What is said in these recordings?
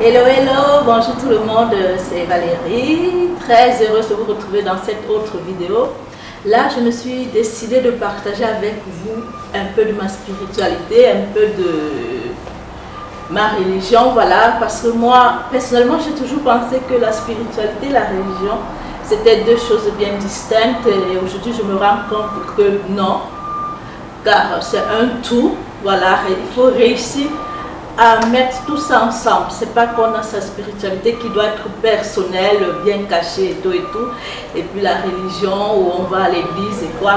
Hello, hello, bonjour tout le monde, c'est Valérie, très heureuse de vous retrouver dans cette autre vidéo. Là, je me suis décidée de partager avec vous un peu de ma spiritualité, un peu de ma religion, voilà, parce que moi, personnellement, j'ai toujours pensé que la spiritualité et la religion, c'était deux choses bien distinctes et aujourd'hui, je me rends compte que non, car c'est un tout, voilà, et il faut réussir à mettre tout ça ensemble. C'est pas qu'on a sa spiritualité qui doit être personnelle, bien cachée et tout, et puis la religion où on va à l'église et quoi.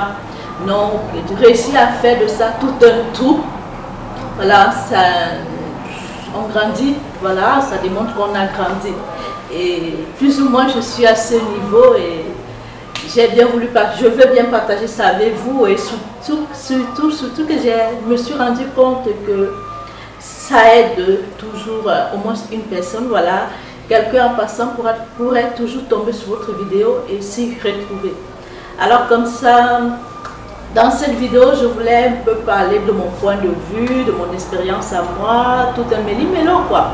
Non, réussir à faire de ça tout un tout, voilà, ça, on grandit, voilà, ça démontre qu'on a grandi. Et plus ou moins je suis à ce niveau et j'ai bien voulu, je veux bien partager ça avec vous et surtout que je me suis rendu compte que ça aide toujours au moins une personne, voilà, quelqu'un en passant pourrait toujours tomber sur votre vidéo et s'y retrouver. Alors comme ça, dans cette vidéo, je voulais un peu parler de mon point de vue, de mon expérience à moi, tout un méli-mélo quoi.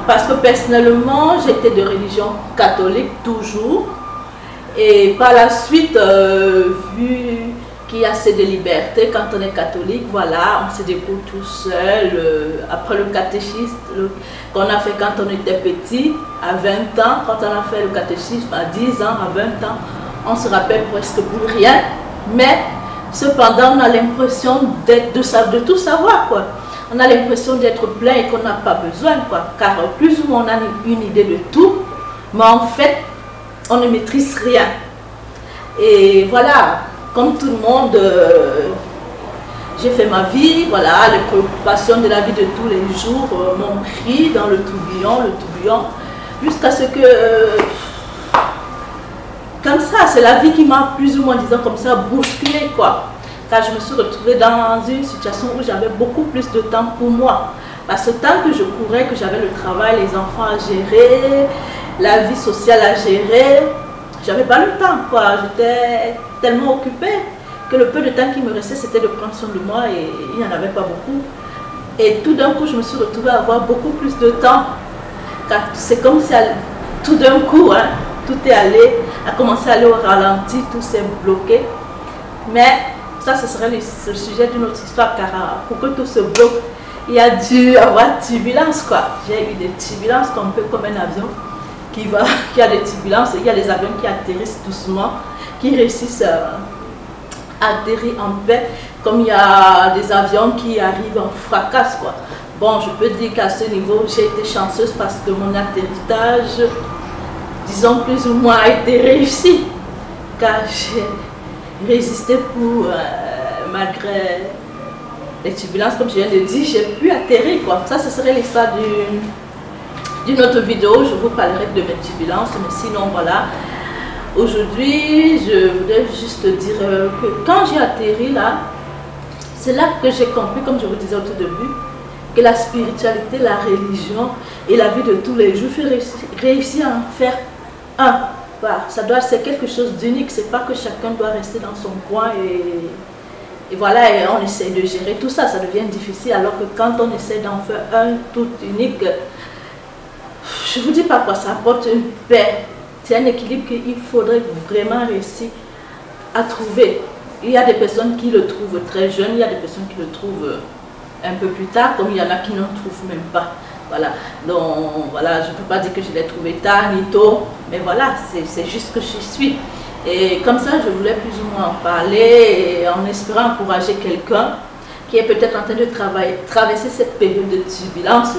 Parce que personnellement, j'étais de religion catholique toujours. Et par la suite, vu qu'il y a assez de liberté quand on est catholique, voilà, on se découvre tout seul. Après le catéchisme qu'on a fait quand on était petit, à 20 ans, quand on a fait le catéchisme à 10 ans, à 20 ans, on se rappelle presque plus rien. Mais cependant, on a l'impression de tout savoir, quoi. On a l'impression d'être plein et qu'on n'a pas besoin, quoi. Car plus ou moins on a une idée de tout, mais en fait, on ne maîtrise rien. Et voilà, comme tout le monde, j'ai fait ma vie, voilà, les préoccupations de la vie de tous les jours m'ont pris dans le tourbillon, jusqu'à ce que, comme ça, c'est la vie qui m'a plus ou moins, disons comme ça, bousculé, quoi. Car je me suis retrouvée dans une situation où j'avais beaucoup plus de temps pour moi. Parce que tant que je courais, que j'avais le travail, les enfants à gérer, la vie sociale à gérer, j'avais pas le temps, quoi. J'étais tellement occupée que le peu de temps qui me restait, c'était de prendre soin de moi et il n'y en avait pas beaucoup. Et tout d'un coup, je me suis retrouvée à avoir beaucoup plus de temps. Car c'est comme si tout d'un coup, hein, tout est allé, a commencé à aller au ralenti, tout s'est bloqué. Mais ça, ce serait le sujet d'une autre histoire, car pour que tout se bloque, il y a dû avoir turbulence, quoi. J'ai eu des turbulences, un peu comme un avion qui a des turbulences. Il y a des avions qui atterrissent doucement, qui réussissent à atterrir en paix, comme il y a des avions qui arrivent en fracasse, quoi. Bon, je peux dire qu'à ce niveau, j'ai été chanceuse parce que mon atterrissage, disons plus ou moins, a été réussi, car j'ai résisté malgré les turbulences, comme je viens de dire, j'ai pu atterrir, quoi. Ça, ce serait l'histoire d'une autre vidéo. Je vous parlerai de mes turbulences, mais sinon, voilà. Aujourd'hui, je voudrais juste dire que quand j'ai atterri là, c'est là que j'ai compris, comme je vous disais au tout début, que la spiritualité, la religion et la vie de tous les jours, il faut réussir à en faire un. Voilà, c'est quelque chose d'unique. C'est pas que chacun doit rester dans son coin et voilà, et on essaie de gérer tout ça. Ça devient difficile, alors que quand on essaie d'en faire un tout unique, je vous dis pas quoi, ça apporte une paix. C'est un équilibre qu'il faudrait vraiment réussir à trouver. Il y a des personnes qui le trouvent très jeune, il y a des personnes qui le trouvent un peu plus tard, comme il y en a qui n'en trouvent même pas. Voilà, donc voilà, je ne peux pas dire que je l'ai trouvé tard ni tôt, mais voilà, c'est juste que je suis. Et comme ça, je voulais plus ou moins en parler, et en espérant encourager quelqu'un qui est peut-être en train de traverser cette période de turbulence,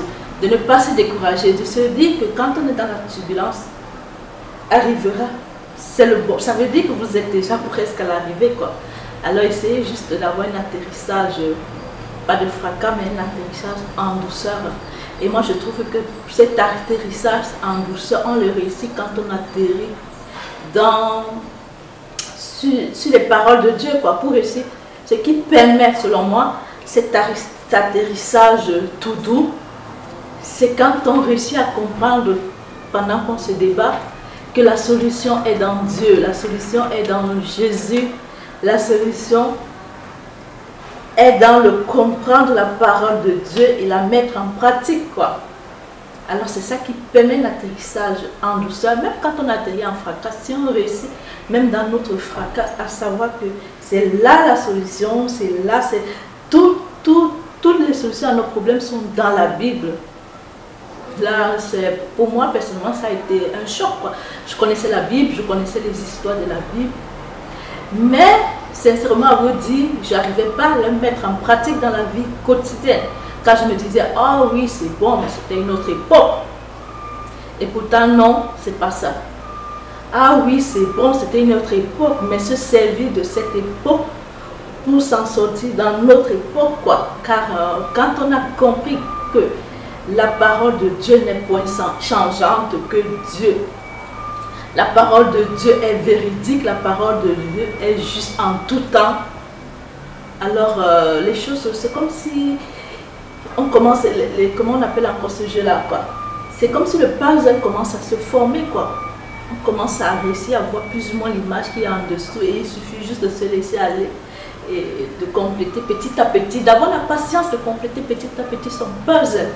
de ne pas se décourager, de se dire que quand on est dans la turbulence, arrivera, c'est le bon. Ça veut dire que vous êtes déjà presque à l'arrivée, quoi. Alors essayez juste d'avoir un atterrissage, pas de fracas, mais un atterrissage en douceur. Et moi je trouve que cet atterrissage en douceur, on le réussit quand on atterrit sur les paroles de Dieu, quoi, pour réussir. Ce qui permet, selon moi, cet atterrissage tout doux, c'est quand on réussit à comprendre, pendant qu'on se débat, que la solution est dans Dieu, la solution est dans Jésus, la solution est dans le comprendre la parole de Dieu et la mettre en pratique, quoi. Alors c'est ça qui permet l'atterrissage en douceur, même quand on atterrit en fracas, si on réussit, même dans notre fracas, à savoir que c'est là la solution, c'est là, c'est toutes les solutions à nos problèmes sont dans la Bible. Là, pour moi, personnellement, ça a été un choc, quoi. Je connaissais la Bible, je connaissais les histoires de la Bible, mais sincèrement, à vous dire, je n'arrivais pas à le mettre en pratique dans la vie quotidienne. Quand je me disais, oh oui, c'est bon, mais c'était une autre époque. Et pourtant, non, c'est pas ça. Ah oui, c'est bon, c'était une autre époque, mais se servir de cette époque pour s'en sortir dans notre époque, quoi. Car quand on a compris que la parole de Dieu n'est point changeante, que Dieu, la parole de Dieu est véridique, la parole de Dieu est juste en tout temps, alors les choses, c'est comme si on commence, comment on appelle encore ce jeu-là, quoi. C'est comme si le puzzle commence à se former, quoi. On commence à réussir à voir plus ou moins l'image qui est en dessous et il suffit juste de se laisser aller et de compléter petit à petit, d'avoir la patience de compléter petit à petit son puzzle.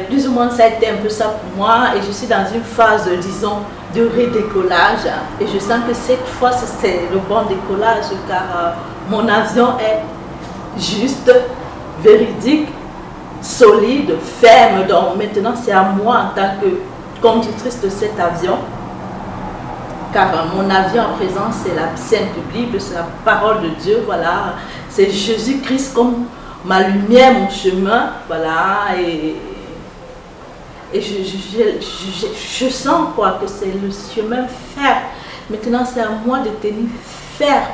Plus ou moins ça a été un peu ça pour moi et je suis dans une phase, disons, de redécollage et je sens que cette fois c'est le bon décollage car mon avion est juste, véridique, solide, ferme. Donc maintenant c'est à moi en tant que conductrice de cet avion, car mon avion à présent c'est la Sainte Bible, c'est la parole de Dieu, voilà, c'est Jésus-Christ comme ma lumière, mon chemin, voilà, et je sens quoi que c'est le chemin ferme. Maintenant c'est à moi de tenir ferme,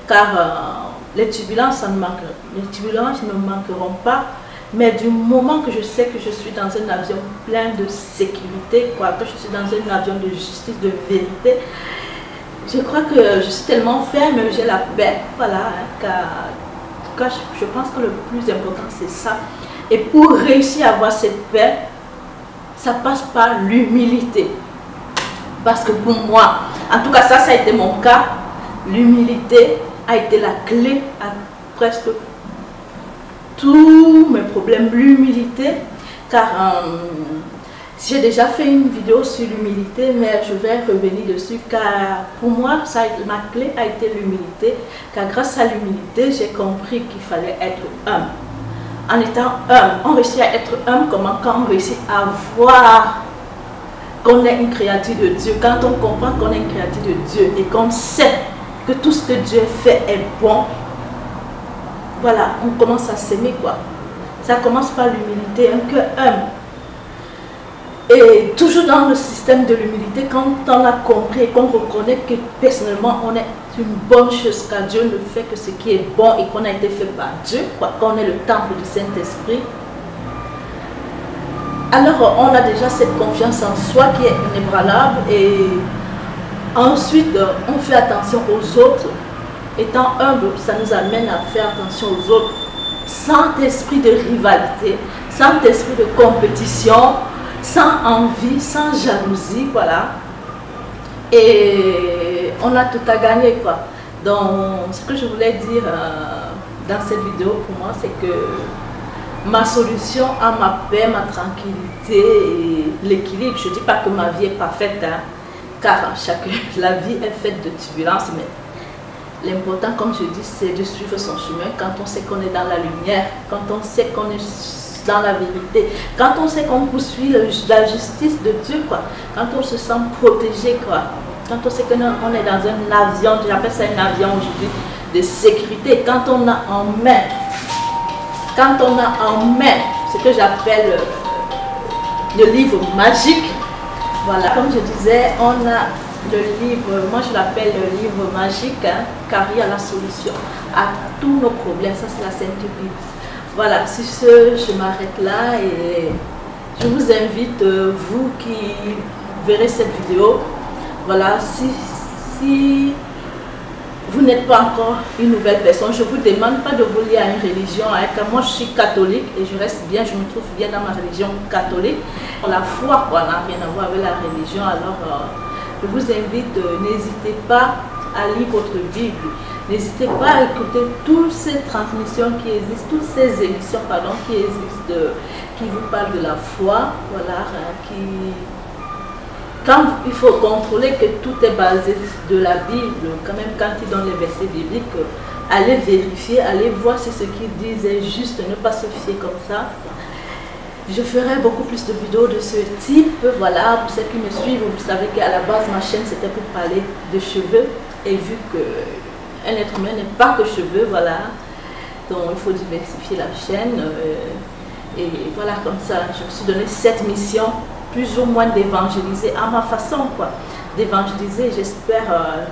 car les turbulences ne manqueront pas. Mais du moment que je sais que je suis dans un avion plein de sécurité, quoi, que je suis dans un avion de justice, de vérité, je crois que je suis tellement ferme, j'ai la paix, voilà, hein, car je pense que le plus important c'est ça. Et pour réussir à avoir cette paix, ça passe par l'humilité. Parce que pour moi, en tout cas ça a été mon cas, l'humilité a été la clé à presque tous mes problèmes, l'humilité, car j'ai déjà fait une vidéo sur l'humilité, mais je vais revenir dessus, car pour moi, ma clé a été l'humilité, car grâce à l'humilité, j'ai compris qu'il fallait être humble. En étant humble, on réussit à être humble comment? Quand on réussit à voir qu'on est une créature de Dieu, quand on comprend qu'on est une créature de Dieu et qu'on sait que tout ce que Dieu fait est bon. Voilà, on commence à s'aimer, quoi. Ça commence par l'humilité, un cœur humble. Et toujours dans le système de l'humilité, quand on a compris et qu'on reconnaît que personnellement on est une bonne chose, car Dieu ne fait que ce qui est bon et qu'on a été fait par Dieu, quoi, qu'on est le temple du Saint-Esprit, alors on a déjà cette confiance en soi qui est inébranlable et ensuite on fait attention aux autres. Étant humble, ça nous amène à faire attention aux autres, sans esprit de rivalité, sans esprit de compétition, sans envie, sans jalousie, voilà. Et on a tout à gagner, quoi. Donc, ce que je voulais dire dans cette vidéo pour moi, c'est que ma solution à ma paix, ma tranquillité et l'équilibre, je ne dis pas que ma vie est parfaite, hein, car la vie est faite de turbulences, mais l'important, comme je dis, c'est de suivre son chemin quand on sait qu'on est dans la lumière, quand on sait qu'on est dans la vérité, quand on sait qu'on poursuit la justice de Dieu, quoi, quand on se sent protégé, quoi, quand on sait qu'on est dans un avion, j'appelle ça un avion aujourd'hui, de sécurité, quand on a en main ce que j'appelle le livre magique, voilà, comme je disais, on a le livre, moi je l'appelle le livre magique, hein, car il y a la solution à tous nos problèmes, ça c'est la Sainte Bible. Voilà, sur ce, je m'arrête là et je vous invite, vous qui verrez cette vidéo, voilà, si vous n'êtes pas encore une nouvelle personne, je ne vous demande pas de vous lier à une religion, hein, car moi je suis catholique et je reste bien, je me trouve bien dans ma religion catholique. La foi, quoi, n'a rien à voir avec la religion, alors je vous invite, n'hésitez pas à lire votre Bible, N'hésitez pas à écouter toutes ces transmissions qui existent, toutes ces émissions pardon, qui existent, qui vous parlent de la foi, voilà, quand il faut contrôler que tout est basé de la Bible, quand même quand ils donnent les versets bibliques, allez vérifier, allez voir si ce qu'ils disent est juste, ne pas se fier comme ça. Je ferai beaucoup plus de vidéos de ce type, voilà, pour ceux qui me suivent, vous savez qu'à la base ma chaîne c'était pour parler de cheveux, et vu qu'un être humain n'est pas que cheveux, voilà, donc il faut diversifier la chaîne, et voilà, comme ça, je me suis donné cette mission, plus ou moins d'évangéliser à ma façon, quoi, d'évangéliser, j'espère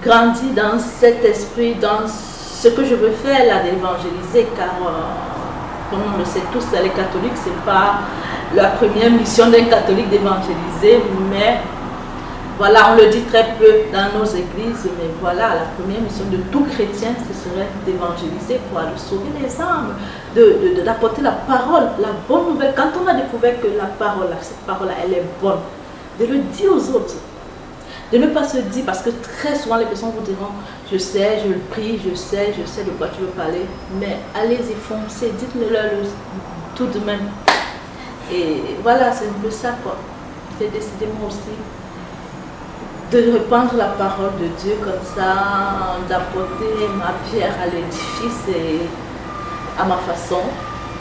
grandir dans cet esprit, dans ce que je veux faire là, d'évangéliser, car comme on le sait tous, les catholiques, c'est pas la première mission d'un catholique d'évangéliser, mais voilà, on le dit très peu dans nos églises, mais voilà, la première mission de tout chrétien, ce serait d'évangéliser, quoi, de sauver les âmes, d'apporter la parole, la bonne nouvelle. Quand on a découvert que la parole, cette parole-là, elle est bonne, de le dire aux autres. De ne pas se dire, parce que très souvent les personnes vous diront, je sais, je le prie, je sais de quoi tu veux parler, mais allez-y, foncez, dites-le-leur tout de même. Et voilà, c'est un peu ça, quoi. J'ai décidé moi aussi de répandre la parole de Dieu comme ça, d'apporter ma pierre à l'édifice et à ma façon.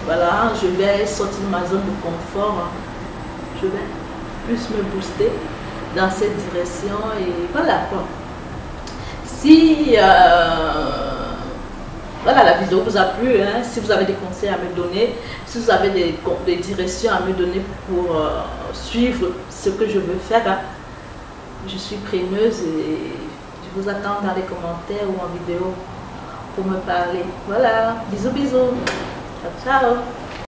Voilà, je vais sortir de ma zone de confort, je vais plus me booster dans cette direction et voilà quoi. Si voilà, la vidéo vous a plu, hein, si vous avez des conseils à me donner, si vous avez des directions à me donner pour suivre ce que je veux faire, hein, je suis preneuse et je vous attends dans les commentaires ou en vidéo pour me parler. Voilà, bisous bisous, ciao ciao.